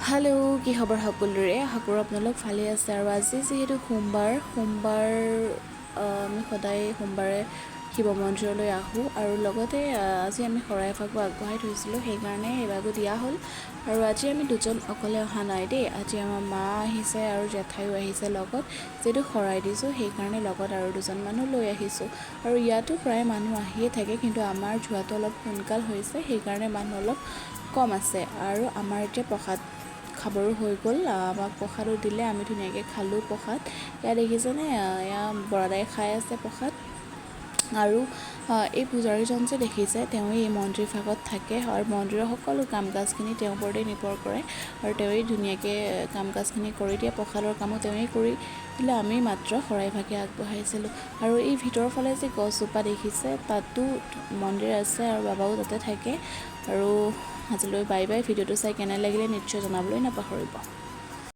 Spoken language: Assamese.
হেল্ল', কি খবৰ সকলোৰে? আশা কৰোঁ আপোনালোক ভালে আছে। আৰু আজি যিহেতু সোমবাৰ আমি সদায় সোমবাৰে শিৱ মন্দিৰলৈ আহোঁ আৰু লগতে আজি আমি শৰাই এভাগো আগবঢ়াই থৈছিলোঁ, সেইকাৰণে এভাগো দিয়া হ'ল। আৰু আজি আমি দুজন অকলে অহা নাই দেই, আজি আমাৰ মা আহিছে আৰু জেঠাইও আহিছে লগত। যিহেতু শৰাই দিছোঁ সেইকাৰণে লগত আৰু দুজন মানুহ লৈ আহিছোঁ। আৰু ইয়াতো প্ৰায় মানুহ আহিয়ে থাকে, কিন্তু আমাৰ যোৱাটো অলপ সোনকাল হৈছে, সেইকাৰণে মানুহ অলপ কম আছে। আৰু আমাৰ এতিয়া প্ৰসাদ খাবৰো হৈ গ'ল। আমাক প্ৰসাদো দিলে, আমি ধুনীয়াকৈ খালোঁ প্ৰসাদ। এয়া দেখিছেনে, এয়া বৰাদাই খাই আছে প্ৰসাদ। আৰু এই পূজাৰীজন যে দেখিছে, তেওঁৱেই এই মন্দিৰ ভাগত থাকে আৰু মন্দিৰৰ সকলো কাম কাজখিনি তেওঁৰ ওপৰতেই নিৰ্ভৰ কৰে। আৰু তেওঁৱেই ধুনীয়াকৈ কাম কাজখিনি কৰি দিয়ে, প্ৰসাদৰ কামো তেওঁৱেই কৰি দিলে, আমি মাত্ৰ শৰাইভাগে আগবঢ়াইছিলোঁ। আৰু এই ভিতৰৰ ফালে যে গছজোপা দেখিছে, তাতো মন্দিৰ আছে আৰু বাবাও তাতে থাকে। আৰু আজিলৈ বাই বাই। ভিডিঅ'টো চাই কেনে লাগিলে নিশ্চয় জনাবলৈ নাপাহৰিব।